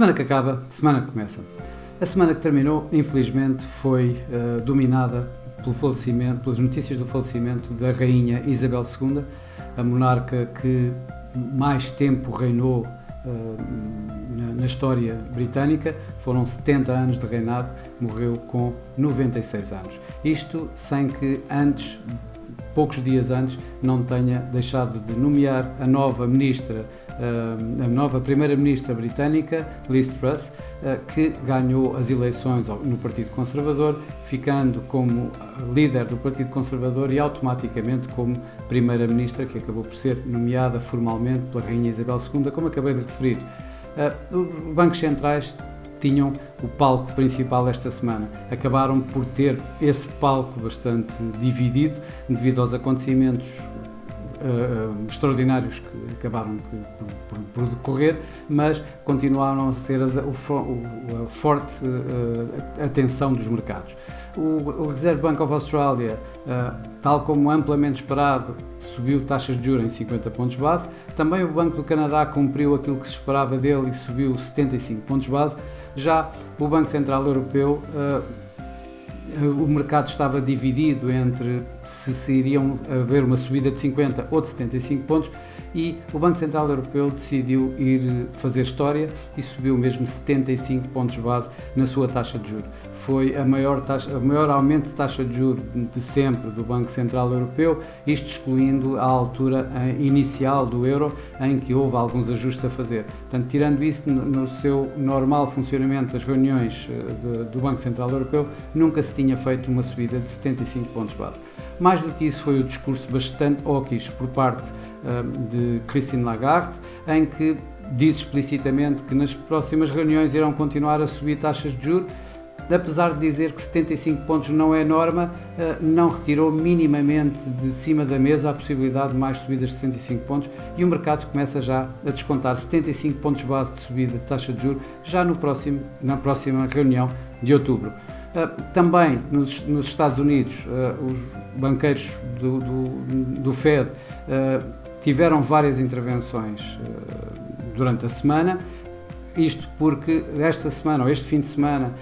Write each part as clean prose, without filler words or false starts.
Semana que acaba, semana que começa. A semana que terminou, infelizmente, foi dominada pelo falecimento, pelas notícias do falecimento da Rainha Isabel II, a monarca que mais tempo reinou na história britânica. Foram 70 anos de reinado, morreu com 96 anos. Isto sem que antes, poucos dias antes, não tenha deixado de nomear a nova primeira-ministra britânica, Liz Truss, que ganhou as eleições no Partido Conservador, ficando como líder do Partido Conservador e automaticamente como primeira-ministra, que acabou por ser nomeada formalmente pela Rainha Isabel II, como acabei de referir. Os bancos centrais tinham o palco principal esta semana. Acabaram por ter esse palco bastante dividido devido aos acontecimentos extraordinários que acabaram por decorrer, mas continuaram a ser a forte atenção dos mercados. O Reserve Bank of Australia, tal como amplamente esperado, subiu taxas de juros em 50 pontos base. Também o Banco do Canadá cumpriu aquilo que se esperava dele e subiu 75 pontos base. Já o Banco Central Europeu, o mercado estava dividido entre se iriam haver uma subida de 50 ou de 75 pontos, e o Banco Central Europeu decidiu ir fazer história e subiu mesmo 75 pontos base na sua taxa de juros. Foi o maior aumento de taxa de juros de sempre do Banco Central Europeu, isto excluindo a altura inicial do euro, em que houve alguns ajustes a fazer. Portanto, tirando isso, no seu normal funcionamento das reuniões do Banco Central Europeu, nunca se tinha feito uma subida de 75 pontos base. Mais do que isso, foi o discurso bastante hawkish por parte de Christine Lagarde, em que diz explicitamente que nas próximas reuniões irão continuar a subir taxas de juros. Apesar de dizer que 75 pontos não é norma, não retirou minimamente de cima da mesa a possibilidade de mais subidas de 65 pontos, e o mercado começa já a descontar 75 pontos base de subida de taxa de juros já na próxima reunião de outubro. Também nos Estados Unidos, os banqueiros do Fed tiveram várias intervenções durante a semana. Isto porque esta semana, ou este fim de semana,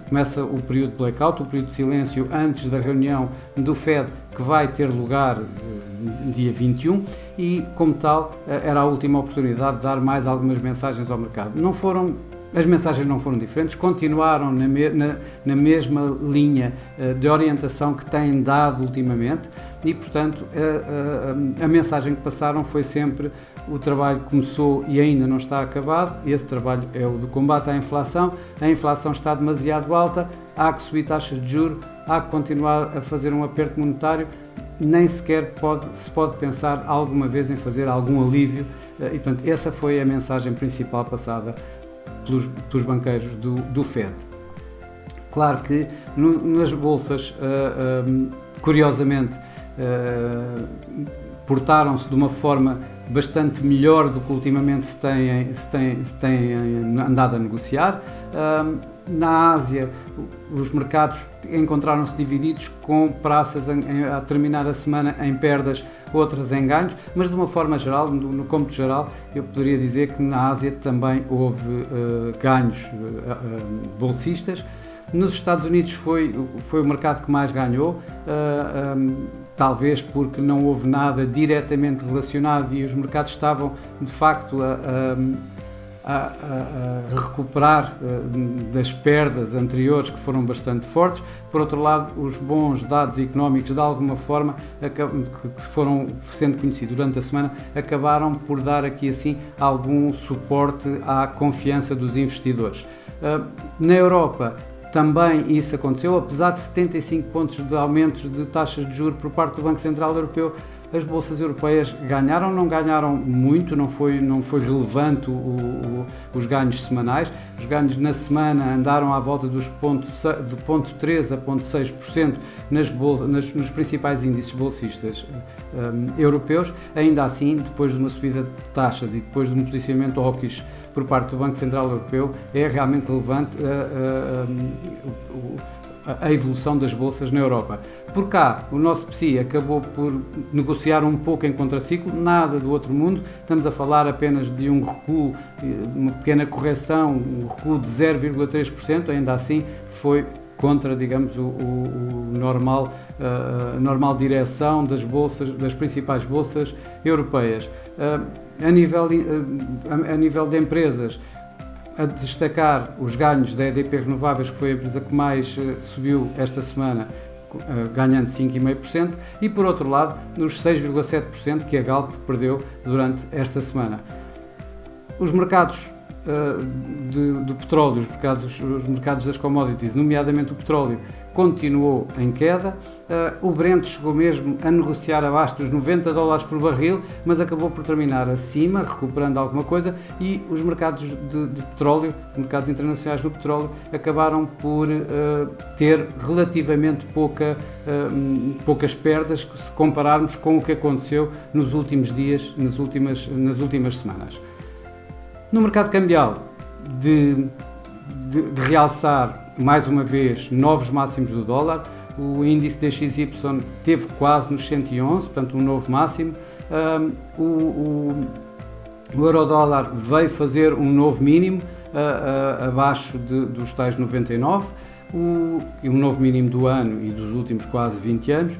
começa o período de blackout, o período de silêncio antes da reunião do Fed, que vai ter lugar dia 21, e como tal era a última oportunidade de dar mais algumas mensagens ao mercado. As mensagens não foram diferentes, continuaram na mesma linha de orientação que têm dado ultimamente, e portanto a mensagem que passaram foi sempre: o trabalho começou e ainda não está acabado. Esse trabalho é o do combate à inflação. A inflação está demasiado alta, há que subir taxas de juros, há que continuar a fazer um aperto monetário, nem sequer se pode pensar alguma vez em fazer algum alívio, e portanto essa foi a mensagem principal passada pelos banqueiros do Fed. Claro que nas bolsas, curiosamente, portaram-se de uma forma bastante melhor do que ultimamente se tem andado a negociar. Na Ásia, os mercados encontraram-se divididos, com praças a terminar a semana em perdas, outras em ganhos, mas de uma forma geral, no cômputo geral, eu poderia dizer que na Ásia também houve ganhos bolsistas. Nos Estados Unidos foi o mercado que mais ganhou, talvez porque não houve nada diretamente relacionado e os mercados estavam de facto a recuperar das perdas anteriores, que foram bastante fortes. Por outro lado, os bons dados económicos, de alguma forma, que foram sendo conhecidos durante a semana, acabaram por dar aqui assim algum suporte à confiança dos investidores. Na Europa também isso aconteceu, apesar de 75 pontos de aumentos de taxas de juros por parte do Banco Central Europeu. As bolsas europeias não ganharam muito, não foi relevante os ganhos semanais. Os ganhos na semana andaram à volta dos de 0,3% a 0,6% nos principais índices bolsistas europeus. Ainda assim, depois de uma subida de taxas e depois de um posicionamento hawkish por parte do Banco Central Europeu, é realmente relevante a evolução das bolsas na Europa. Por cá, o nosso PSI acabou por negociar um pouco em contraciclo, nada do outro mundo, estamos a falar apenas de um recuo, uma pequena correção, um recuo de 0,3%, ainda assim foi contra, digamos, a normal direção das bolsas, das principais bolsas europeias. A nível de empresas, a destacar os ganhos da EDP Renováveis, que foi a empresa que mais subiu esta semana, ganhando 5,5%, e por outro lado, nos 6,7% que a Galp perdeu durante esta semana. Os mercados do petróleo, os mercados das commodities, nomeadamente o petróleo, continuou em queda. O Brent chegou mesmo a negociar abaixo dos $90 por barril, mas acabou por terminar acima, recuperando alguma coisa, e os mercados de petróleo, os mercados internacionais do petróleo, acabaram por ter relativamente poucas perdas se compararmos com o que aconteceu nos últimos dias, nas últimas semanas. No mercado cambial, de realçar mais uma vez novos máximos do dólar, o índice DXY teve quase nos 111, portanto um novo máximo. O euro-dólar veio fazer um novo mínimo abaixo dos tais 99, um novo mínimo do ano e dos últimos quase 20 anos.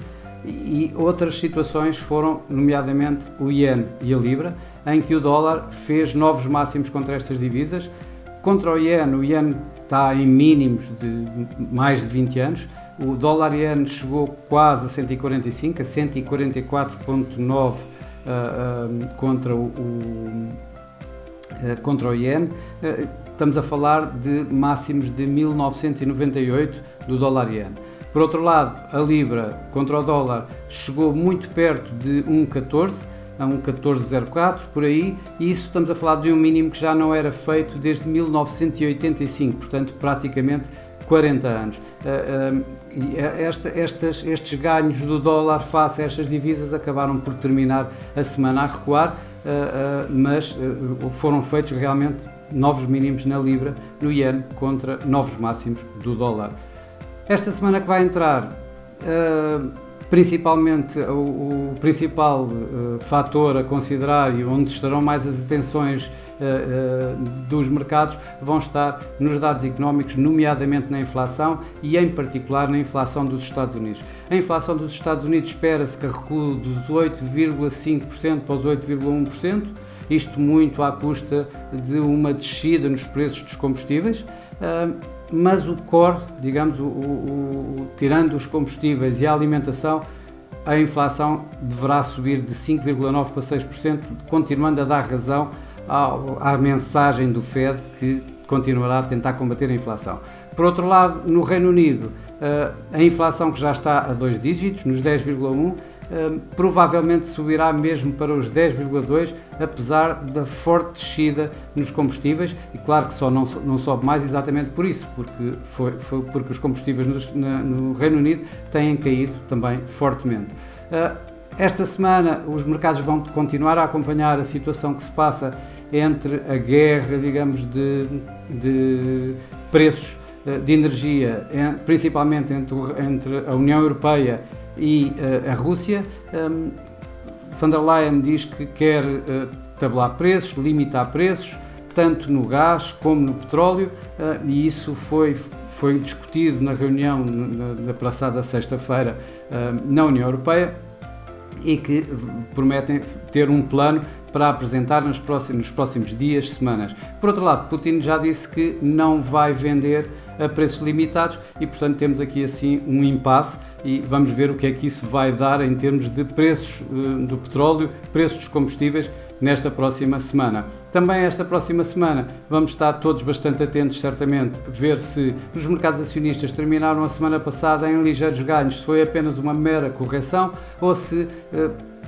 E outras situações foram, nomeadamente, o iene e a libra, em que o dólar fez novos máximos contra estas divisas. Contra o iene está em mínimos de mais de 20 anos. O dólar-iene chegou quase a 145, a 144,9 contra o iene. Estamos a falar de máximos de 1998 do dólar-iene. Por outro lado, a libra contra o dólar chegou muito perto de 1,14, a 1,1404 por aí, e isso estamos a falar de um mínimo que já não era feito desde 1985, portanto praticamente 40 anos. Estes ganhos do dólar face a estas divisas acabaram por terminar a semana a recuar, mas foram feitos realmente novos mínimos na libra, no iene, contra novos máximos do dólar. Esta semana que vai entrar, principalmente o principal fator a considerar e onde estarão mais as atenções dos mercados vão estar nos dados económicos, nomeadamente na inflação e em particular na inflação dos Estados Unidos. A inflação dos Estados Unidos espera-se que recue dos 8,5% para os 8,1%, isto muito à custa de uma descida nos preços dos combustíveis. Mas o core, digamos, tirando os combustíveis e a alimentação, a inflação deverá subir de 5,9% para 6%, continuando a dar razão à mensagem do Fed, que continuará a tentar combater a inflação. Por outro lado, no Reino Unido, a inflação, que já está a 2 dígitos, nos 10,1%, provavelmente subirá mesmo para os 10,2%, apesar da forte descida nos combustíveis, e claro que só não sobe mais exatamente por isso, porque os combustíveis no Reino Unido têm caído também fortemente. Esta semana os mercados vão continuar a acompanhar a situação que se passa entre a guerra, digamos, de preços de energia, principalmente entre a União Europeia e a Rússia. Von der Leyen diz que quer tabelar preços, limitar preços, tanto no gás como no petróleo, e isso foi discutido na reunião da passada sexta-feira na União Europeia, e que prometem ter um plano para apresentar nos próximos dias, semanas. Por outro lado, Putin já disse que não vai vender a preços limitados e, portanto, temos aqui assim um impasse e vamos ver o que é que isso vai dar em termos de preços do petróleo, preços dos combustíveis nesta próxima semana. Também esta próxima semana vamos estar todos bastante atentos, certamente, a ver se os mercados acionistas terminaram a semana passada em ligeiros ganhos, se foi apenas uma mera correção ou se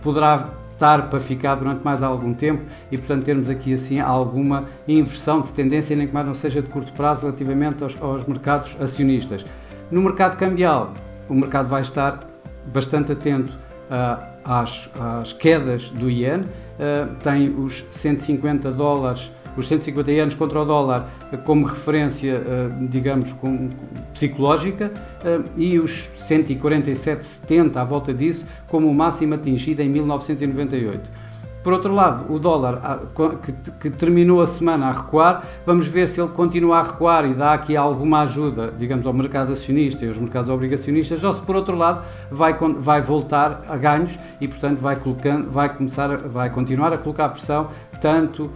poderá estar para ficar durante mais algum tempo e, portanto, termos aqui assim alguma inversão de tendência, nem que mais não seja de curto prazo, relativamente aos mercados acionistas. No mercado cambial, o mercado vai estar bastante atento às quedas do iene. Tem os 150 dólares os 150 ienes contra o dólar como referência, digamos, psicológica, e os 147,70 à volta disso como o máximo atingido em 1998. Por outro lado, o dólar, que terminou a semana a recuar, vamos ver se ele continua a recuar e dá aqui alguma ajuda, digamos, ao mercado acionista e aos mercados obrigacionistas, ou se por outro lado vai voltar a ganhos e, portanto, vai continuar a colocar pressão tanto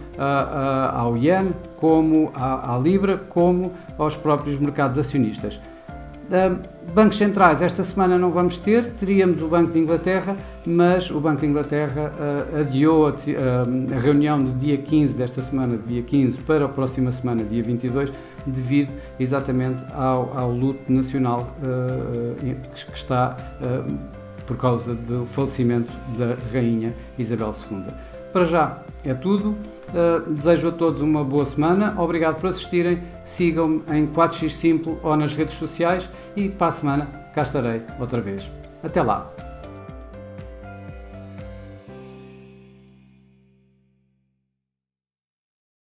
ao iene, como à libra, como aos próprios mercados acionistas. Bancos centrais, esta semana não vamos ter, teríamos o Banco de Inglaterra, mas o Banco de Inglaterra adiou a reunião do dia 15 desta semana, dia 15, para a próxima semana, dia 22, devido exatamente ao luto nacional que está por causa do falecimento da Rainha Isabel II. Para já é tudo. Desejo a todos uma boa semana, obrigado por assistirem, sigam-me em 4x Simple ou nas redes sociais e para a semana cá estarei outra vez. Até lá!